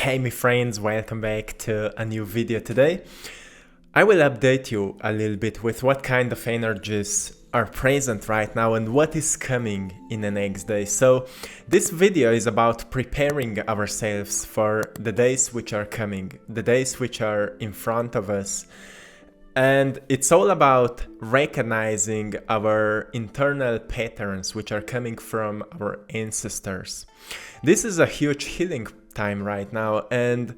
Hey my friends, welcome back to a new video today. I will update you a little bit with what kind of energies are present right now and what is coming in the next day. So this video is about preparing ourselves for the days which are coming, the days which are in front of us. And it's all about recognizing our internal patterns which are coming from our ancestors. This is a huge healing time right now, and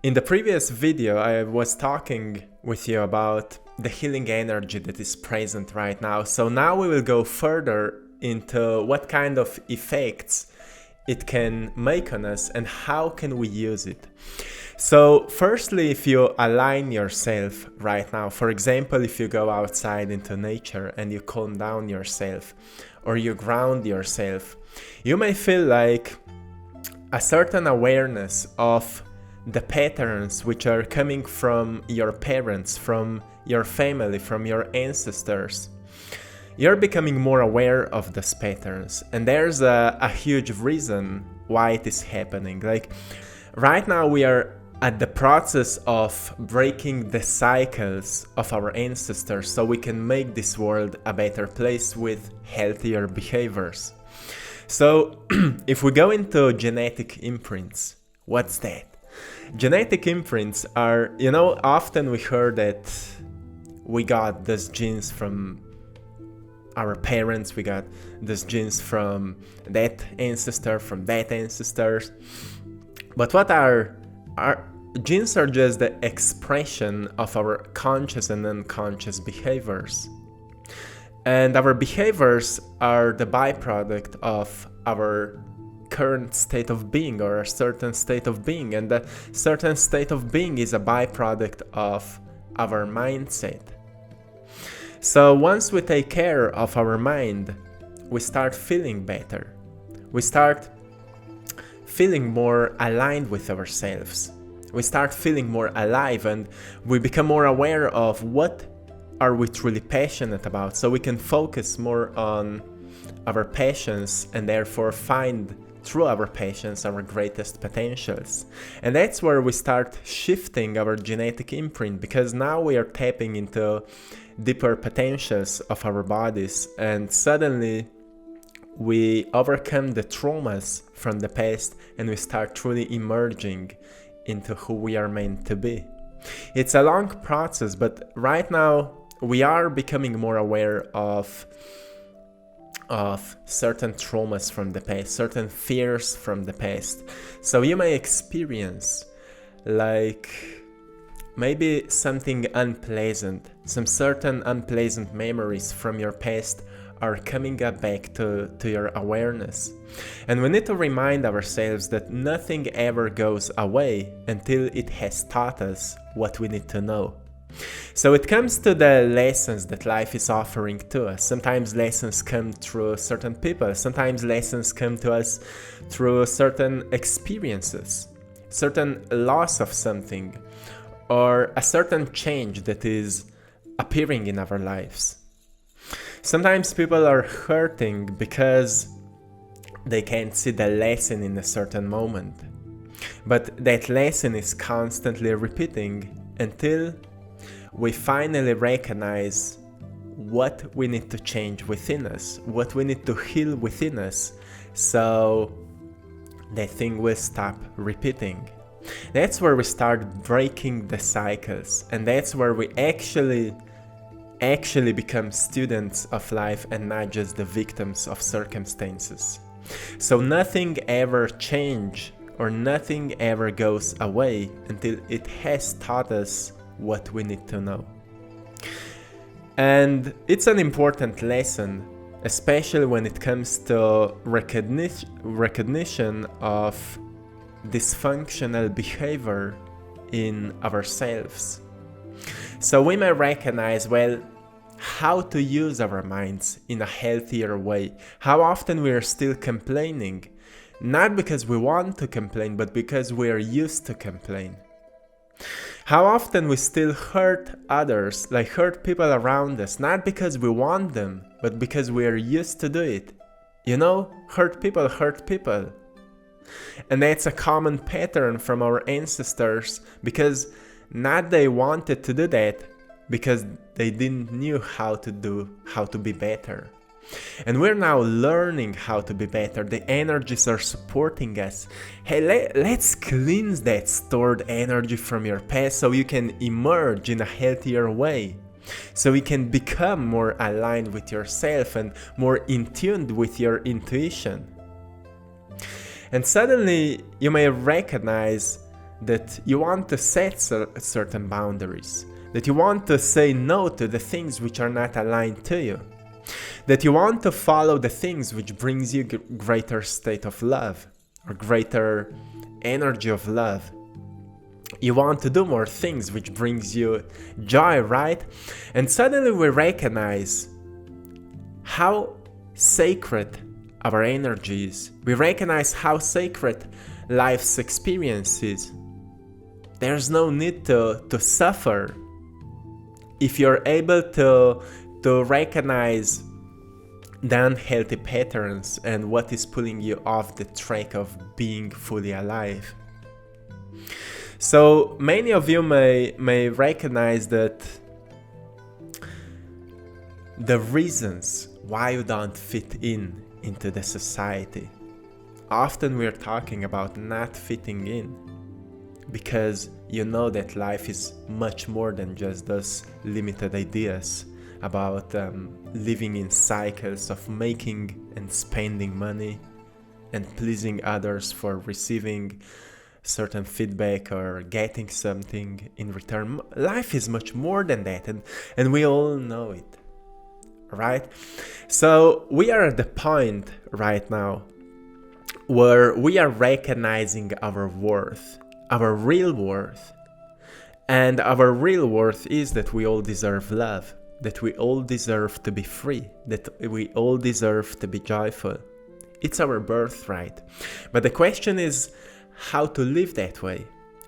in the previous video I was talking with you about the healing energy that is present right now. So now we will go further into what kind of effects it can make on us and how can we use it. So firstly, if you align yourself right now, for example, if you go outside into nature and you calm down yourself or you ground yourself, you may feel like a certain awareness of the patterns which are coming from your parents, from your family, from your ancestors. You're becoming more aware of these patterns, and there's a huge reason why it is happening. Like right now we are at the process of breaking the cycles of our ancestors so we can make this world a better place with healthier behaviors. So if we go into genetic imprints, what's that? Genetic imprints are, often we heard that we got these genes from our parents, we got these genes from that ancestor, from that ancestor. But what are genes are just the expression of our conscious and unconscious behaviors. And our behaviors are the byproduct of our current state of being or a certain state of being. And that certain state of being is a byproduct of our mindset. So once we take care of our mind, we start feeling better. We start feeling more aligned with ourselves. We start feeling more alive, and we become more aware of what are we truly passionate about, so we can focus more on our passions and therefore find through our passions our greatest potentials. And that's where we start shifting our genetic imprint, because now we are tapping into deeper potentials of our bodies, and suddenly we overcome the traumas from the past and we start truly emerging into who we are meant to be. It's a long process, but right now we are becoming more aware of certain traumas from the past, certain fears from the past. So you may experience like maybe something unpleasant, some certain unpleasant memories from your past are coming up back to your awareness. And we need to remind ourselves that nothing ever goes away until it has taught us what we need to know. So it comes to the lessons that life is offering to us. Sometimes lessons come through certain people, sometimes lessons come to us through certain experiences, certain loss of something, or a certain change that is appearing in our lives. Sometimes people are hurting because they can't see the lesson in a certain moment. But that lesson is constantly repeating until we finally recognize what we need to change within us, what we need to heal within us, so that thing will stop repeating. That's where we start breaking the cycles, and that's where we actually become students of life and not just the victims of circumstances. So nothing ever changes or nothing ever goes away until it has taught us what we need to know. And it's an important lesson, especially when it comes to recognition of dysfunctional behavior in ourselves. So we may recognize, how to use our minds in a healthier way. How often we are still complaining, not because we want to complain, but because we are used to complain. How often we still hurt others, like hurt people around us, not because we want them, but because we are used to do it. Hurt people hurt people. And that's a common pattern from our ancestors, because not they wanted to do that, because they didn't knew how to be better. And we're now learning how to be better. The energies are supporting us. Hey, let's cleanse that stored energy from your past so you can emerge in a healthier way. So you can become more aligned with yourself and more in tune with your intuition. And suddenly you may recognize that you want to set certain boundaries, that you want to say no to the things which are not aligned to you, that you want to follow the things which brings you greater state of love or greater energy of love. You want to do more things which brings you joy, right? And suddenly we recognize how sacred our energy is. We recognize how sacred life's experience is. There's no need to suffer if you're able to recognize the unhealthy patterns and what is pulling you off the track of being fully alive. So many of you may recognize that the reasons why you don't fit into the society. Often we're talking about not fitting in because you know that life is much more than just those limited ideas about living in cycles of making and spending money and pleasing others for receiving certain feedback or getting something in return. Life is much more than that, and we all know it, right? So we are at the point right now where we are recognizing our worth, our real worth. And our real worth is that we all deserve love, that we all deserve to be free, that we all deserve to be joyful. It's our birthright. But the question is how to live that way.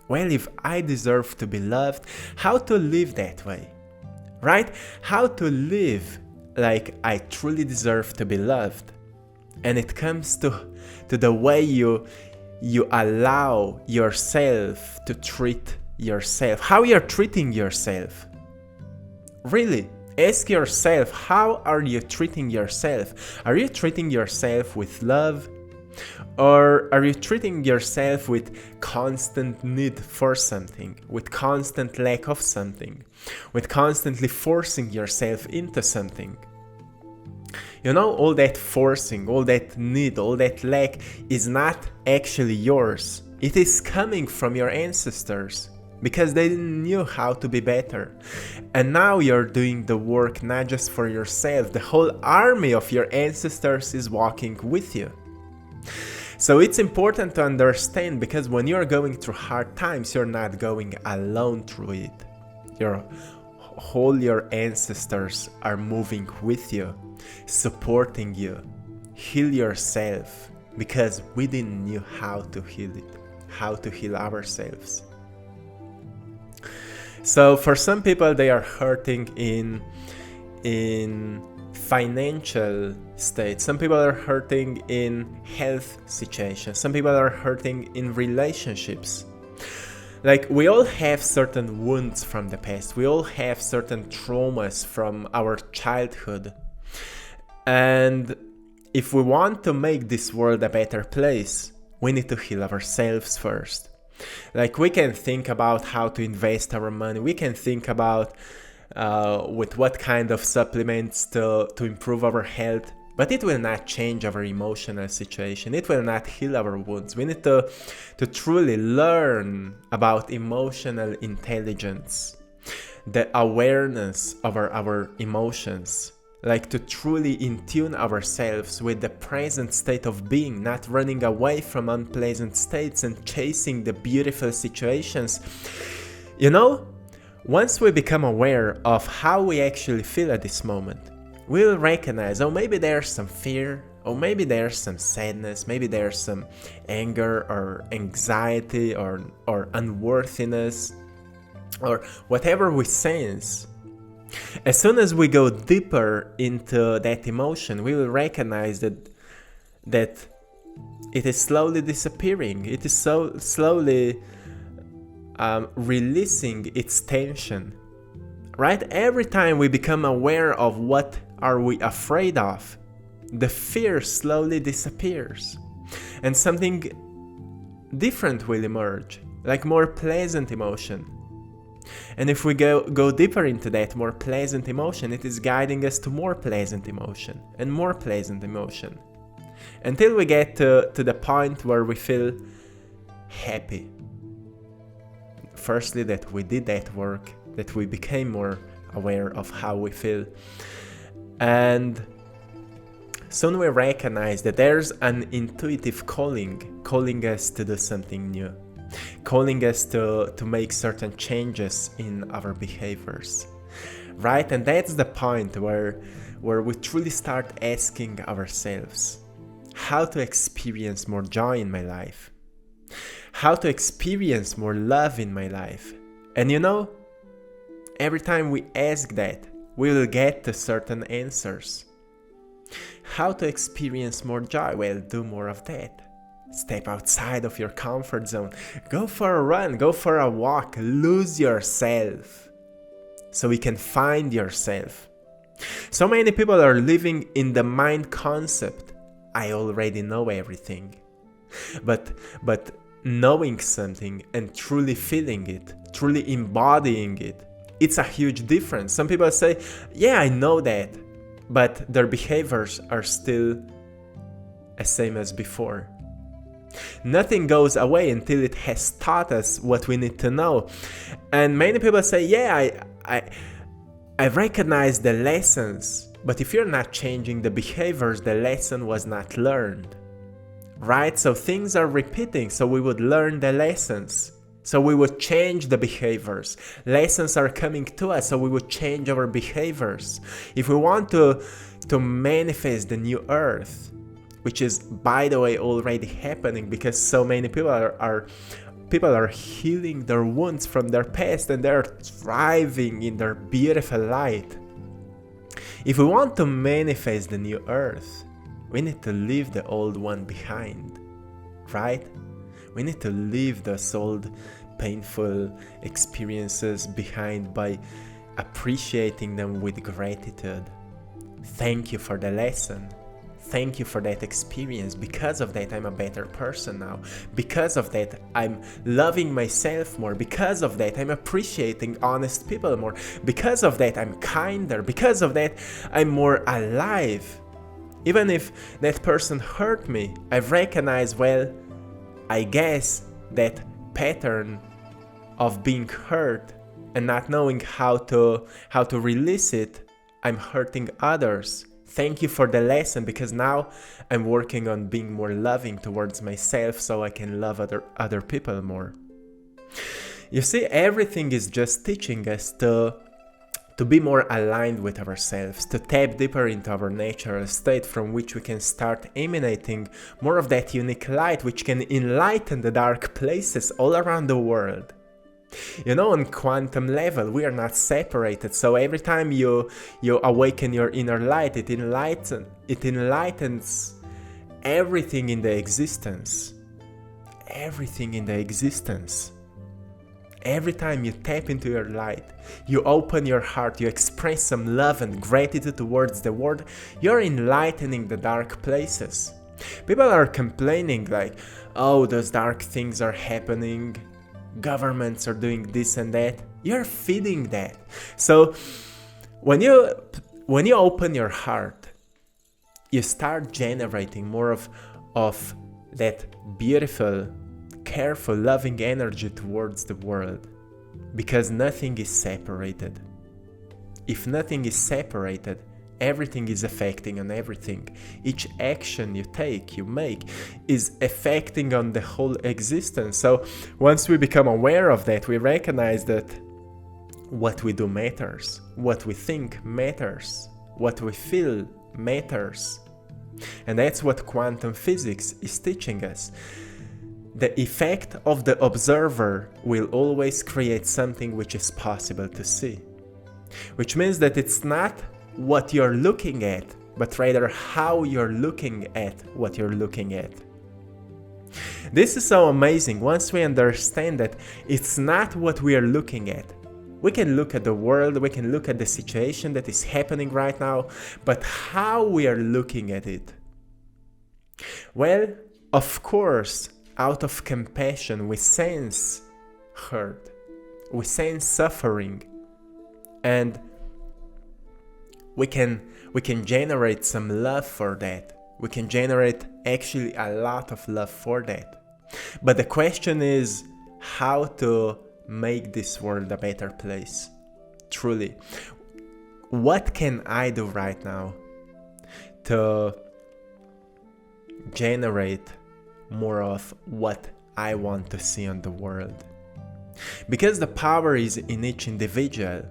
Well, if I deserve to be loved, how to live that way, right? How to live like I truly deserve to be loved. And it comes to the way you allow yourself to treat yourself, how you're treating yourself. Really, ask yourself, how are you treating yourself? Are you treating yourself with love? Or are you treating yourself with constant need for something, with constant lack of something, with constantly forcing yourself into something? You know, all that forcing, all that need, all that lack is not actually yours. It is coming from your ancestors because they didn't knew how to be better. And now you're doing the work not just for yourself, the whole army of your ancestors is walking with you. So it's important to understand, because when you're going through hard times, you're not going alone through it. Your ancestors are moving with you, supporting you. Heal yourself, because we didn't know how to heal it, how to heal ourselves. So for some people, they are hurting in financial state. Some people are hurting in health situations. Some people are hurting in relationships. Like, we all have certain wounds from the past. We all have certain traumas from our childhood. And if we want to make this world a better place, we need to heal ourselves first. Like, we can think about how to invest our money. We can think about with what kind of supplements to improve our health, but it will not change our emotional situation. It will not heal our wounds. We need to truly learn about emotional intelligence, the awareness of our emotions, like to truly in tune ourselves with the present state of being, not running away from unpleasant states and chasing the beautiful situations. You know, once we become aware of how we actually feel at this moment, we'll recognize, oh, maybe there's some fear, or maybe there's some sadness, maybe there's some anger or anxiety or unworthiness, or whatever we sense. As soon as we go deeper into that emotion, we will recognize that it is slowly disappearing. It is so slowly releasing its tension, right? Every time we become aware of what are we afraid of, the fear slowly disappears and something different will emerge, like more pleasant emotion. And if we go deeper into that more pleasant emotion, it is guiding us to more pleasant emotion and more pleasant emotion, until we get to the point where we feel happy. Firstly, that we did that work, that we became more aware of how we feel. And soon we recognize that there's an intuitive calling us to do something new, calling us to make certain changes in our behaviors, right? And that's the point where we truly start asking ourselves how to experience more joy in my life, how to experience more love in my life. And you know, every time we ask that, we will get to certain answers. How to experience more joy? Well, do more of that. Step outside of your comfort zone. Go for a run, go for a walk, lose yourself so we can find yourself. So many people are living in the mind concept. I already know everything. But knowing something and truly feeling it, truly embodying it, it's a huge difference. Some people say, yeah, I know that, but their behaviors are still the same as before. Nothing goes away until it has taught us what we need to know. And many people say, yeah, I recognize the lessons, but if you're not changing the behaviors, the lesson was not learned, right? So things are repeating, so we would learn the lessons. So we would change the behaviors. Lessons are coming to us, so we would change our behaviors. If we want to manifest the new earth, which is, by the way, already happening, because so many people are healing their wounds from their past and they're thriving in their beautiful light. If we want to manifest the new earth, we need to leave the old one behind, right? We need to leave those old painful experiences behind by appreciating them with gratitude. Thank you for the lesson. Thank you for that experience. Because of that, I'm a better person now. Because of that, I'm loving myself more. Because of that, I'm appreciating honest people more. Because of that, I'm kinder. Because of that, I'm more alive. Even if that person hurt me, I've recognized, well, I guess that pattern of being hurt and not knowing how to release it, I'm hurting others. Thank you for the lesson, because now I'm working on being more loving towards myself so I can love other people more. You see, everything is just teaching us to be more aligned with ourselves, to tap deeper into our natural state from which we can start emanating more of that unique light which can enlighten the dark places all around the world. You know, on quantum level, we are not separated, so every time you awaken your inner light, it enlightens everything in the existence. Everything in the existence. Every time you tap into your light, you open your heart, you express some love and gratitude towards the world, you're enlightening the dark places. People are complaining like, oh, those dark things are happening, governments are doing this and that. You're feeding that. So when you open your heart, you start generating more of that beautiful, careful, loving energy towards the world, because nothing is separated. If nothing is separated, everything is affecting on everything. Each action you make is affecting on the whole existence. So once we become aware of that, we recognize that what we do matters, what we think matters, what we feel matters. And that's what quantum physics is teaching us. The effect of the observer will always create something which is possible to see. Which means that it's not what you're looking at, but rather how you're looking at what you're looking at. This is so amazing once we understand that it's not what we are looking at. We can look at the world, we can look at the situation that is happening right now, but how we are looking at it? Well, of course, out of compassion, we sense hurt, we sense suffering, and we can generate some love for that. We can generate actually a lot of love for that. But the question is how to make this world a better place. Truly. What can I do right now to generate more of what I want to see on the world? Because the power is in each individual.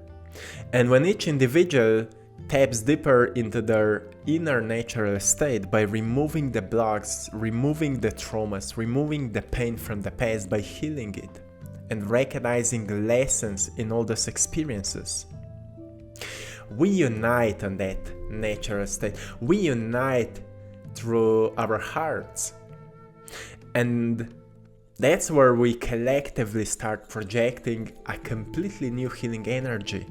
And when each individual taps deeper into their inner natural state by removing the blocks, removing the traumas, removing the pain from the past, by healing it and recognizing the lessons in all those experiences, we unite on that natural state. We unite through our hearts. And that's where we collectively start projecting a completely new healing energy.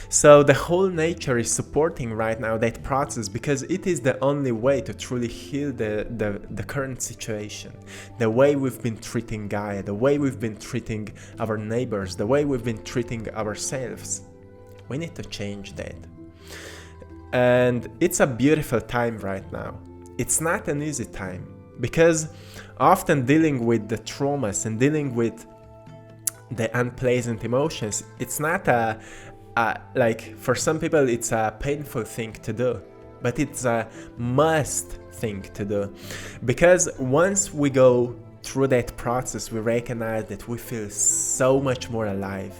So the whole nature is supporting right now that process, because it is the only way to truly heal the current situation. The way we've been treating Gaia, the way we've been treating our neighbors, the way we've been treating ourselves. We need to change that. And it's a beautiful time right now. It's not an easy time, because often dealing with the traumas and dealing with the unpleasant emotions, it's not like for some people it's a painful thing to do, but it's a must thing to do, because once we go through that process, we recognize that we feel so much more alive.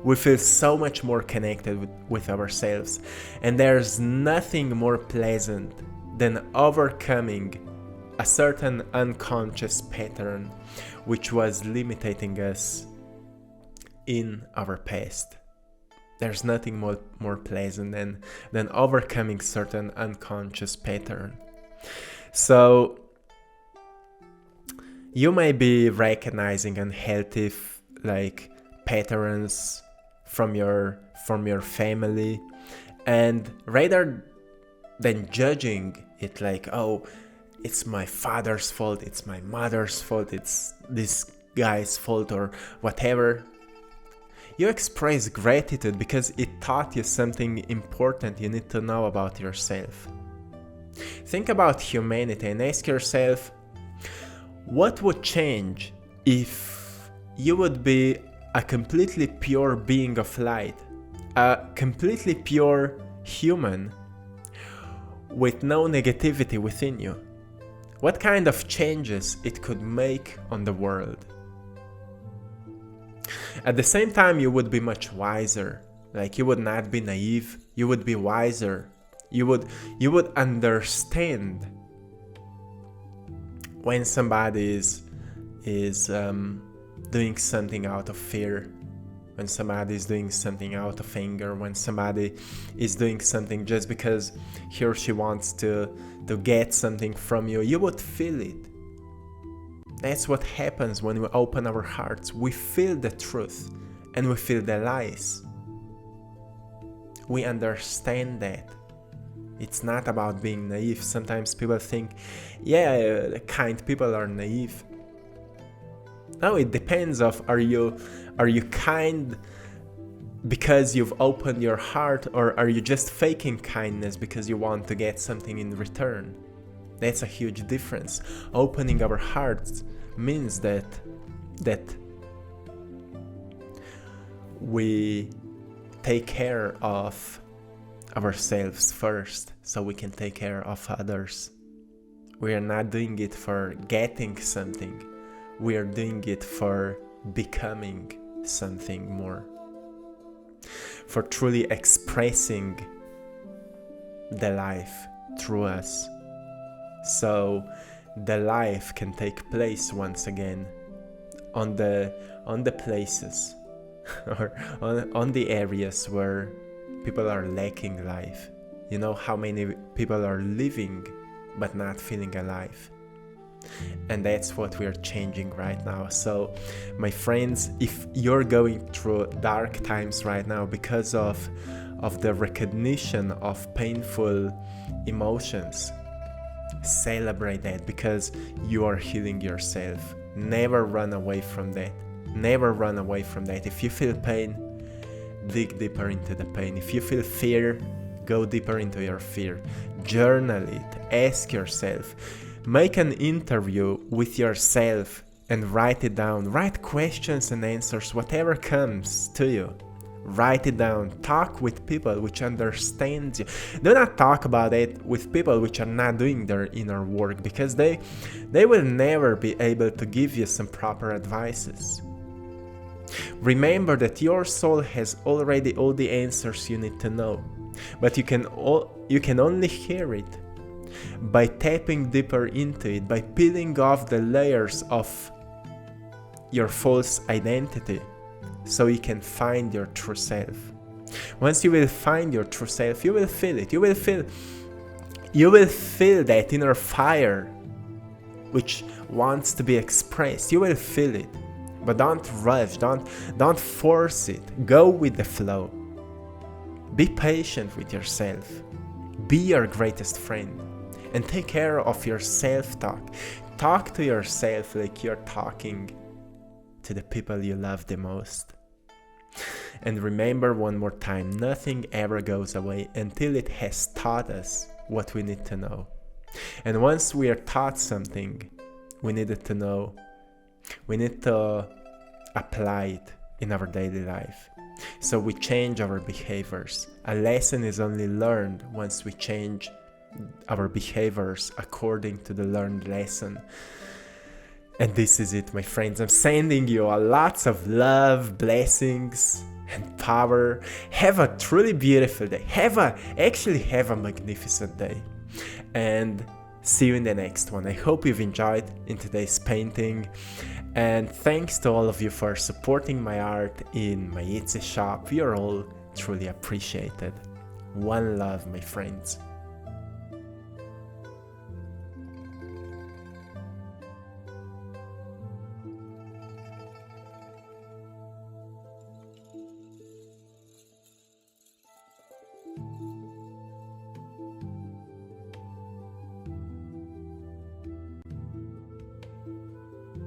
We feel so much more connected with ourselves, and there's nothing more pleasant than overcoming a certain unconscious pattern which was limiting us in our past. There's nothing more pleasant than overcoming certain unconscious pattern. So you may be recognizing unhealthy patterns from your family, and rather than judging it like, oh, it's my father's fault, it's my mother's fault, it's this guy's fault or whatever, you express gratitude because it taught you something important you need to know about yourself. Think about humanity and ask yourself, what would change if you would be a completely pure being of light, a completely pure human with no negativity within you? What kind of changes it could make on the world? At the same time, you would be much wiser. Like, you would not be naive, you would be wiser. You would understand when somebody is doing something out of fear, when somebody is doing something out of anger, when somebody is doing something just because he or she wants to get something from you. You would feel it. That's what happens when we open our hearts. We feel the truth and we feel the lies. We understand that. It's not about being naive. Sometimes people think, yeah, kind people are naive. No, it depends of, are you kind because you've opened your heart, or are you just faking kindness because you want to get something in return? That's a huge difference. Opening our hearts means that we take care of ourselves first, so we can take care of others. We are not doing it for getting something. We are doing it for becoming something more. For truly expressing the life through us. So the life can take place once again on the places or on the areas where people are lacking life. You know how many people are living but not feeling alive. And that's what we're changing right now. So, my friends, if you're going through dark times right now because of the recognition of painful emotions, celebrate that, because you are healing yourself. Never run away from that. Never run away from that. If you feel pain, dig deeper into the pain. If you feel fear, go deeper into your fear. Journal it. Ask yourself. Make an interview with yourself and write it down. Write questions and answers, whatever comes to you. Write it down. Talk with people which understand you. Do not talk about it with people which are not doing their inner work, because they will never be able to give you some proper advices. Remember that your soul has already all the answers you need to know, but you can only hear it by tapping deeper into it, by peeling off the layers of your false identity, so you can find your true self. Once you will find your true self, you will feel it. You will feel that inner fire which wants to be expressed. You will feel it. But don't rush, don't force it. Go with the flow. Be patient with yourself. Be your greatest friend. And take care of your self-talk. Talk to yourself like you're talking to the people you love the most. And remember one more time, nothing ever goes away until it has taught us what we need to know. And once we are taught something we needed to know, we need to apply it in our daily life. So we change our behaviors. A lesson is only learned once we change our behaviors according to the learned lesson. And this is it, my friends. I'm sending you lots of love, blessings, and power. Have a truly beautiful day. Have a magnificent day. And see you in the next one. I hope you've enjoyed in today's painting. And thanks to all of you for supporting my art in my Etsy shop. You're all truly appreciated. One love, my friends.